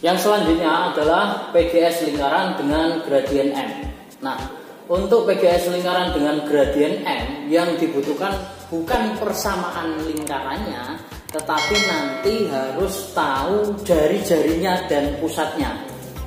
Yang selanjutnya adalah PGS lingkaran dengan gradien M. Nah, untuk PGS lingkaran dengan gradien M yang dibutuhkan bukan persamaan lingkarannya, tetapi nanti harus tahu jari-jarinya dan pusatnya.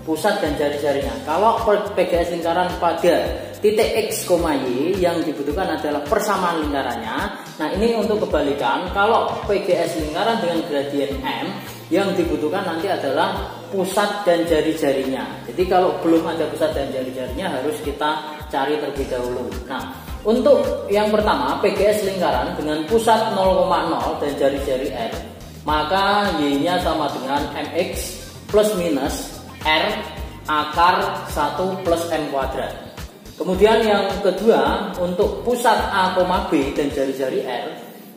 Pusat dan jari-jarinya. Kalau PGS lingkaran pada titik X, Y yang dibutuhkan adalah persamaan lingkarannya. Nah, ini untuk kebalikan, kalau PGS lingkaran dengan gradien M yang dibutuhkan nanti adalah pusat dan jari-jarinya. Jadi kalau belum ada pusat dan jari-jarinya harus kita cari terlebih dahulu. Nah, untuk yang pertama PGS lingkaran dengan pusat 0,0 dan jari-jari R, maka Y-nya sama dengan MX plus minus R akar 1 plus M kuadrat. Kemudian yang kedua, untuk pusat A, B dan jari-jari R,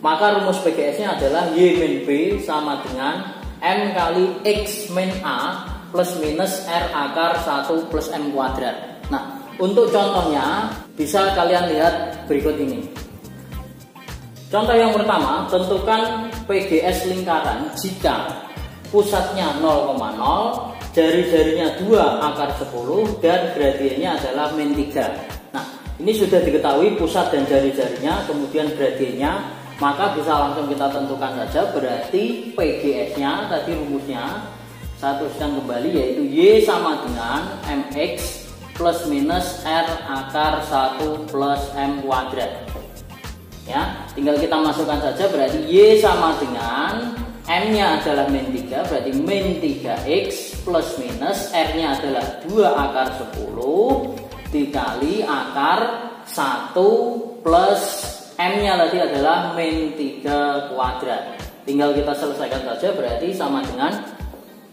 maka rumus PGS-nya adalah Y min B sama dengan M kali X min A plus minus R akar 1 plus M kuadrat. Nah, untuk contohnya bisa kalian lihat berikut ini. Contoh yang pertama, tentukan PGS lingkaran jika pusatnya 0,0, jari-jarinya 2 akar 10 dan gradiennya adalah min 3. Nah, ini sudah diketahui pusat dan jari-jarinya, kemudian gradiennya, maka bisa langsung kita tentukan saja. Berarti PGS-nya tadi rumusnya saya tuliskan kembali, yaitu Y sama dengan MX plus minus R akar 1 plus M kuadrat. Ya, tinggal kita masukkan saja, berarti Y sama dengan M-nya adalah min 3, berarti min 3X plus minus R-nya adalah 2 akar 10 dikali akar 1 plus M-nya tadi adalah min 3 kuadrat. Tinggal kita selesaikan saja, berarti sama dengan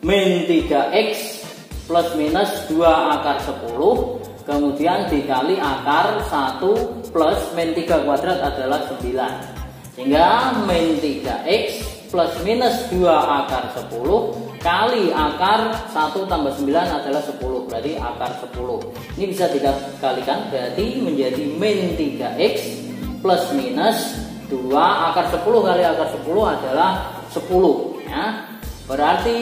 min 3X plus minus 2 akar 10 kemudian dikali akar 1 plus min 3 kuadrat adalah 9. Sehingga min 3X plus minus 2 akar 10 kali akar 1 tambah 9 adalah 10, berarti akar 10. Ini bisa dikalikan, berarti menjadi min 3X plus minus 2 akar 10 kali akar 10 adalah 10 ya. Berarti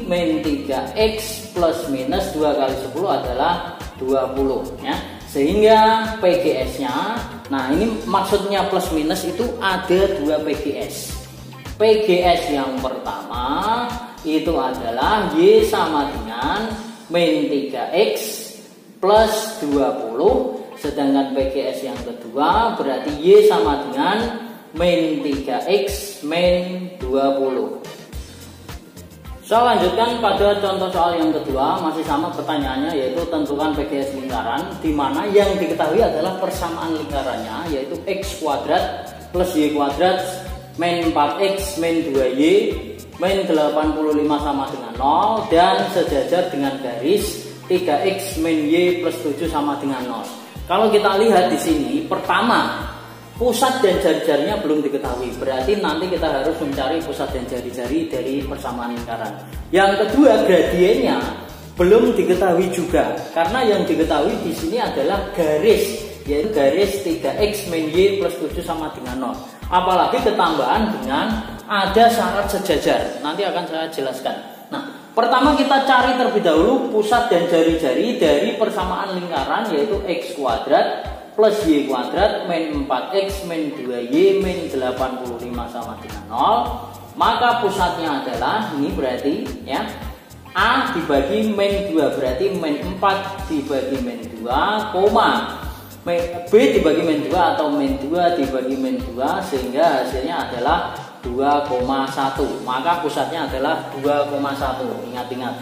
min 3X plus minus 2 kali 10 adalah 20 ya. Sehingga PGS-nya, nah ini maksudnya plus minus itu ada 2 PGS. PGS yang pertama itu adalah Y sama dengan min 3X plus 20, sedangkan PGS yang kedua berarti Y sama dengan min 3X min 20. Saya lanjutkan pada contoh soal yang kedua, masih sama pertanyaannya, yaitu tentukan PGS lingkaran, di mana yang diketahui adalah persamaan lingkarannya, yaitu X kuadrat plus Y kuadrat min 4X min 2Y min 85 sama dengan 0 dan sejajar dengan garis 3X min Y plus 7 sama dengan 0. Kalau kita lihat di sini, pertama pusat dan jari-jarinya belum diketahui, berarti nanti kita harus mencari pusat dan jari-jari dari persamaan lingkaran. Yang kedua, gradiennya belum diketahui juga, karena yang diketahui di sini adalah garis, yaitu garis 3X min Y plus 7 sama dengan 0. Apalagi ketambahan dengan ada syarat sejajar, nanti akan saya jelaskan. Nah, pertama kita cari terlebih dahulu pusat dan jari-jari dari persamaan lingkaran, yaitu X kuadrat plus Y kuadrat min 4X min 2Y min 85 sama dengan 0. Maka pusatnya adalah, ini berarti ya, A dibagi min 2, berarti min 4 dibagi min 2, koma B dibagi min 2 atau min 2 dibagi min 2, sehingga hasilnya adalah 2,1. Maka pusatnya adalah 2,1, ingat-ingat.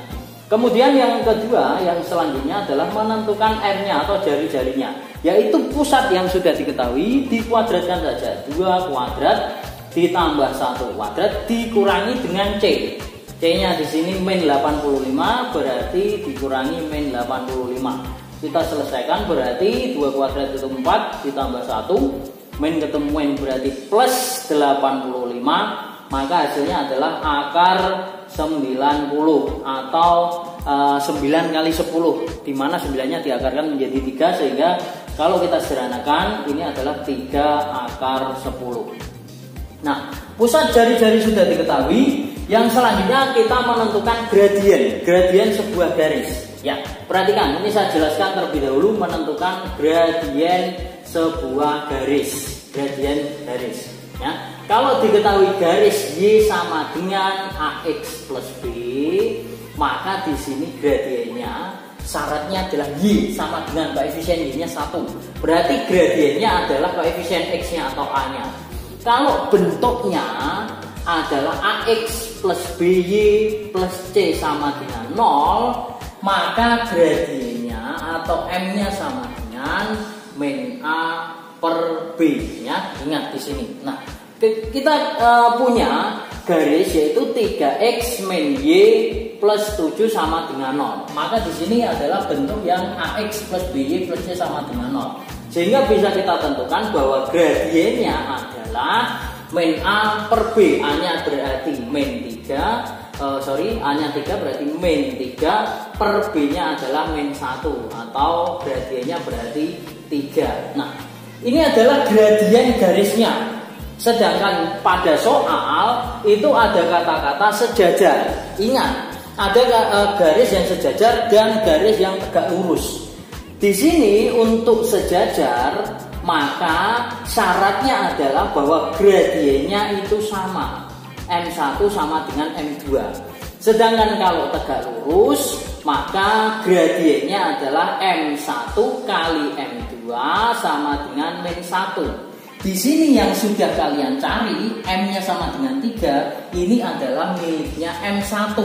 Kemudian yang kedua, yang selanjutnya adalah menentukan R-nya atau jari-jarinya, yaitu pusat yang sudah diketahui dikuadratkan saja. 2 kuadrat ditambah 1 kuadrat dikurangi dengan C. C-nya di sini min 85, berarti dikurangi min 85. Kita selesaikan, berarti 2 kuadrat itu 4 ditambah 1, min ketemu min berarti plus 85, maka hasilnya adalah akar 90 atau 9 kali 10, dimana 9-nya diakarkan menjadi 3, sehingga kalau kita sederhanakan ini adalah 3 akar 10. Nah, pusat jari-jari sudah diketahui, Yang selanjutnya kita menentukan gradien sebuah garis. Ya, perhatikan, ini saya jelaskan terlebih dahulu menentukan gradien sebuah garis. Ya. Kalau diketahui garis Y sama dengan AX plus B, maka di sini gradiennya syaratnya adalah Y sama dengan koefisien Y-nya 1. Berarti gradiennya adalah koefisien X-nya atau A-nya. Kalau bentuknya adalah AX plus BY plus C sama dengan 0, maka gradiennya atau M-nya sama dengan min A per B, ya. Ingat di sini. Nah, kita punya garis yaitu 3x min Y plus 7 sama dengan 0. Maka di sini adalah bentuk yang AX plus BY plus C sama dengan 0. Sehingga bisa kita tentukan bahwa gradiennya adalah min A per B. A-nya berarti min 3, A-nya 3 berarti min 3 per B-nya adalah min 1 atau gradiennya berarti 3. Nah, ini adalah gradien garisnya. Sedangkan pada soal itu ada kata-kata sejajar. Ingat, ada garis yang sejajar dan garis yang tegak lurus. Di sini untuk sejajar, maka syaratnya adalah bahwa gradiennya itu sama. M1 sama dengan M2. Sedangkan kalau tegak lurus, maka gradiennya adalah M1 kali M2 sama dengan min 1. Di sini yang sudah kalian cari, M-nya sama dengan 3, ini adalah miliknya M1.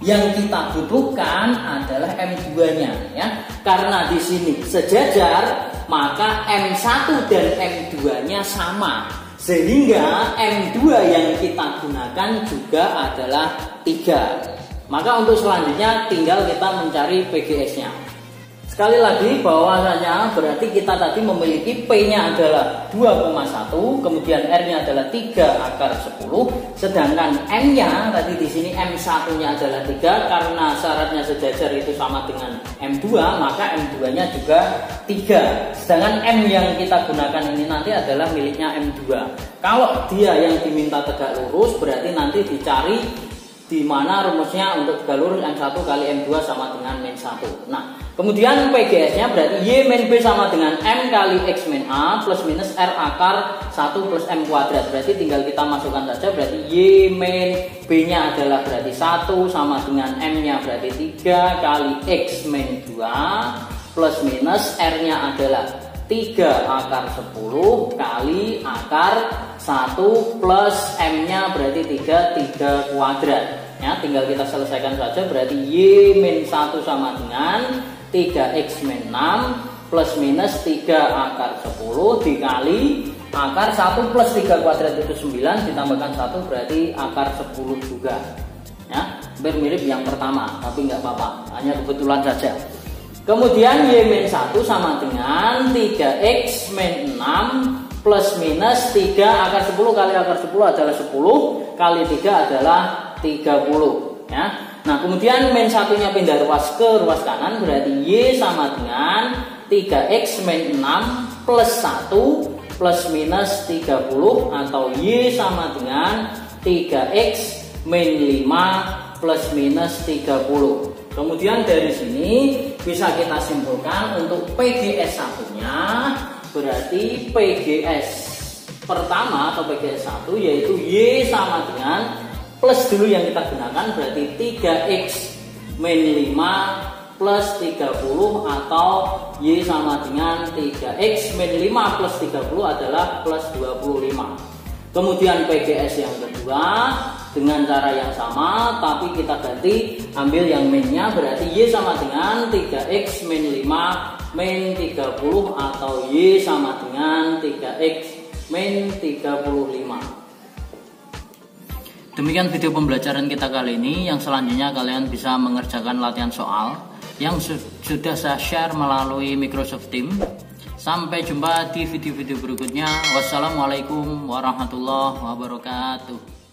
Yang kita butuhkan adalah M2-nya, ya. Karena di sini sejajar, maka M1 dan M2-nya sama. Sehingga M2 yang kita gunakan juga adalah 3. Maka untuk selanjutnya tinggal kita mencari PGS-nya. Sekali lagi bahwasanya berarti kita tadi memiliki P-nya adalah 2,1, kemudian R-nya adalah 3 akar 10, sedangkan M-nya tadi di sini M1-nya adalah 3 karena syaratnya sejajar itu sama dengan M2, maka M2-nya juga 3. Sedangkan M yang kita gunakan ini nanti adalah miliknya M2. Kalau dia yang diminta tegak lurus berarti nanti dicari di mana rumusnya untuk tegak lurus M1 kali M2 sama dengan min 1. Nah, kemudian PGS-nya berarti Y min B sama dengan M kali X min A plus minus R akar 1 plus M kuadrat. Berarti tinggal kita masukkan saja, berarti Y min B-nya adalah berarti 1 sama dengan M-nya berarti 3 kali X min 2 plus minus R-nya adalah 3 akar 10 kali akar 1 plus M-nya berarti 3 kuadrat. Ya, tinggal kita selesaikan saja, berarti Y min 1 sama dengan 3X min 6 plus minus 3 akar 10 dikali akar 1 plus 3 kuadrat itu 9 ditambahkan 1 berarti akar 10 juga. Ya, hampir mirip yang pertama tapi nggak apa-apa, hanya kebetulan saja. Kemudian Y min 1 sama dengan 3X min 6 plus minus 3 akar 10 kali akar 10 adalah 10 kali 3 adalah 30, ya. Nah, kemudian min 1-nya pindah ruas ke ruas kanan berarti Y sama dengan 3X min 6 plus 1 plus minus 30 atau Y sama dengan 3X min 5 plus minus 30. Kemudian dari sini bisa kita simpulkan untuk PGS satunya berarti PGS pertama atau PGS 1 yaitu Y sama dengan plus dulu yang kita gunakan berarti 3X min 5 plus 30 atau Y sama dengan 3X min 5 plus 30 adalah plus 25. Kemudian PGS yang kedua dengan cara yang sama tapi kita ganti, ambil yang min-nya berarti Y sama dengan 3X min 5 min 30 atau Y sama dengan 3X min 35. Demikian video pembelajaran kita kali ini. Yang selanjutnya kalian bisa mengerjakan latihan soal yang sudah saya share melalui Microsoft Teams. Sampai jumpa di video-video berikutnya. Wassalamualaikum warahmatullahi wabarakatuh.